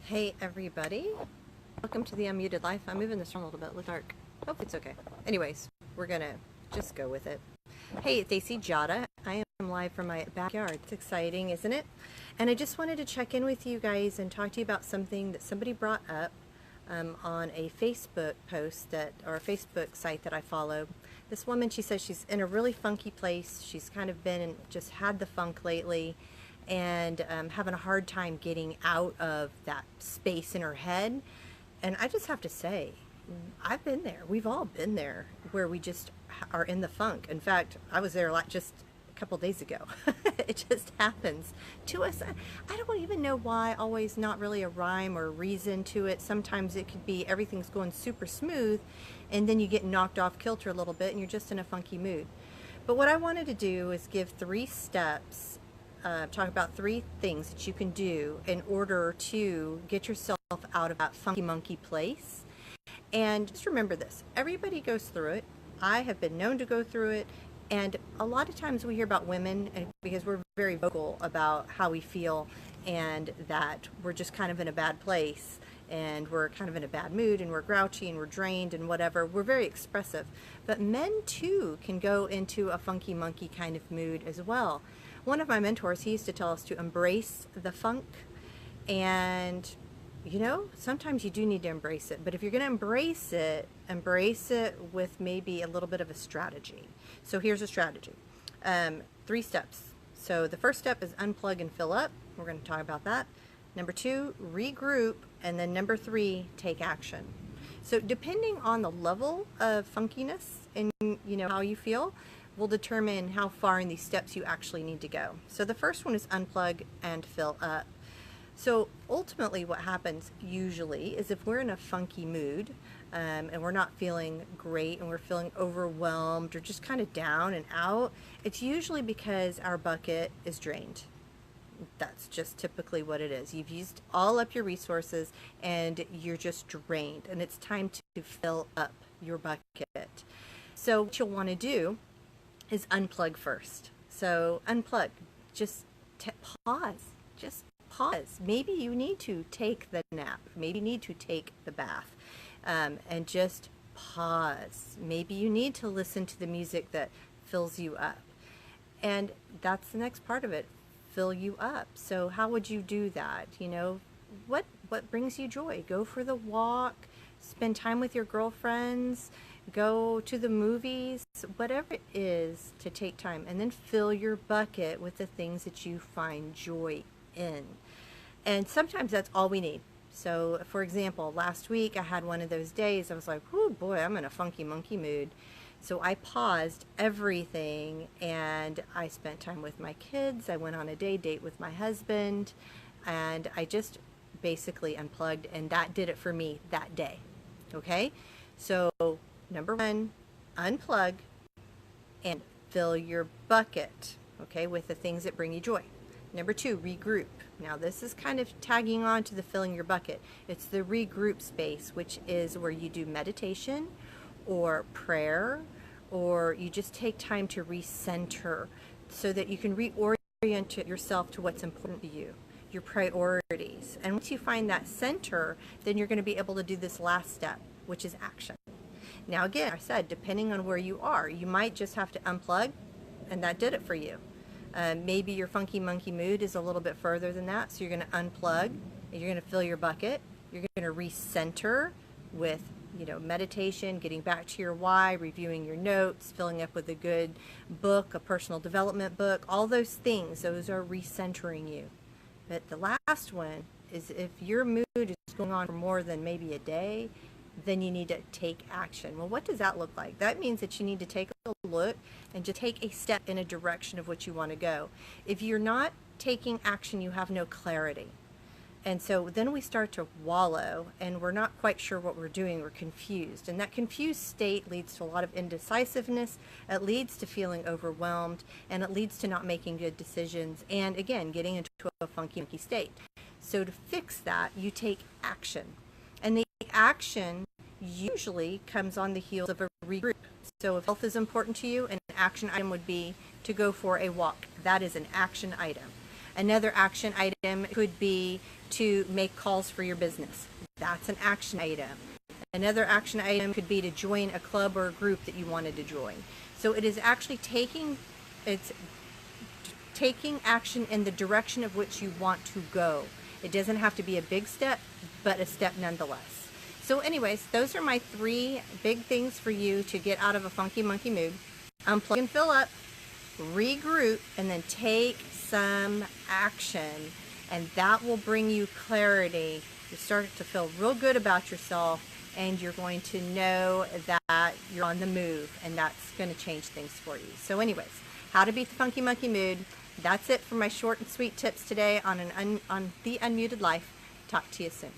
Hey everybody, welcome to the Unmuted Life. I'm moving this around a little bit, look dark. Hope it's okay. Anyways, we're gonna just go with it. Hey, it's AC Jada. I am live from my backyard. It's exciting, isn't it? And I just wanted to check in with you guys and talk to you about something that somebody brought up on a Facebook post or a Facebook site that I follow. This woman, she says she's in a really funky place. She's kind of just had the funk lately, and having a hard time getting out of that space in her head. And I just have to say, I've been there. We've all been there where we just are in the funk. In fact, I was there like just a couple days ago. It just happens to us. I don't even know why, always not really a rhyme or reason to it. Sometimes it could be everything's going super smooth and then you get knocked off kilter a little bit and you're just in a funky mood. But what I wanted to do is give 3 steps, talk about 3 things that you can do in order to get yourself out of that funky monkey place. And just remember this, everybody goes through it. I have been known to go through it. And a lot of times we hear about women, because we're very vocal about how we feel and that we're just kind of in a bad place and we're kind of in a bad mood and we're grouchy and we're drained and whatever. We're very expressive. But men too can go into a funky monkey kind of mood as well. One of my mentors, he used to tell us to embrace the funk, and you know, sometimes you do need to embrace it, but if you're going to embrace it with maybe a little bit of a strategy. So here's a strategy. 3 steps. So the first step is unplug and fill up. We're going to talk about that. Number 2, regroup. And then number 3, take action. So depending on the level of funkiness and how you feel, will determine how far in these steps you actually need to go. So the first one is unplug and fill up. So ultimately what happens usually is if we're in a funky mood and we're not feeling great and we're feeling overwhelmed or just kind of down and out, it's usually because our bucket is drained. That's just typically what it is. You've used all up your resources and you're just drained, and it's time to fill up your bucket. So what you'll want to do is unplug first. So unplug, just pause, just pause. Maybe you need to take the nap. Maybe you need to take the bath, and just pause. Maybe you need to listen to the music that fills you up. And that's the next part of it, fill you up. So how would you do that? What brings you joy? Go for the walk, spend time with your girlfriends, go to the movies, whatever it is to take time, and then fill your bucket with the things that you find joy in. And sometimes that's all we need. So for example, last week I had one of those days I was like, oh boy, I'm in a funky monkey mood. So I paused everything and I spent time with my kids. I went on a date with my husband, and I just basically unplugged, and that did it for me that day. Okay? So number 1, unplug and fill your bucket, okay, with the things that bring you joy. Number 2, regroup. Now this is kind of tagging on to the filling your bucket. It's the regroup space, which is where you do meditation or prayer, or you just take time to recenter so that you can reorient yourself to what's important to you, your priorities. And once you find that center, then you're going to be able to do this last step, which is action. Now again, I said, depending on where you are, you might just have to unplug, and that did it for you. Maybe your funky monkey mood is a little bit further than that, so you're going to unplug, and you're going to fill your bucket. You're going to recenter with meditation, getting back to your why, reviewing your notes, filling up with a good book, a personal development book, all those things. Those are recentering you. But the last one is if your mood is going on for more than maybe a day, then you need to take action. Well, what does that look like? That means that you need to take a look and just take a step in a direction of what you want to go. If you're not taking action, you have no clarity. And so then we start to wallow and we're not quite sure what we're doing. We're confused. And that confused state leads to a lot of indecisiveness. It leads to feeling overwhelmed, and it leads to not making good decisions, and again, getting into a funky monkey state. So to fix that, you take action. And the action usually comes on the heels of a regroup. So if health is important to you, an action item would be to go for a walk. That is an action item. Another action item could be to make calls for your business. That's an action item. Another action item could be to join a club or a group that you wanted to join. So it is actually taking action in the direction of which you want to go. It doesn't have to be a big step, but a step nonetheless. So anyways, those are my 3 big things for you to get out of a funky monkey mood. Unplug and fill up, regroup, and then take some action. And that will bring you clarity. You start to feel real good about yourself, and you're going to know that you're on the move, and that's going to change things for you. So anyways, how to beat the funky monkey mood. That's it for my short and sweet tips today on the Unmuted Life. Talk to you soon.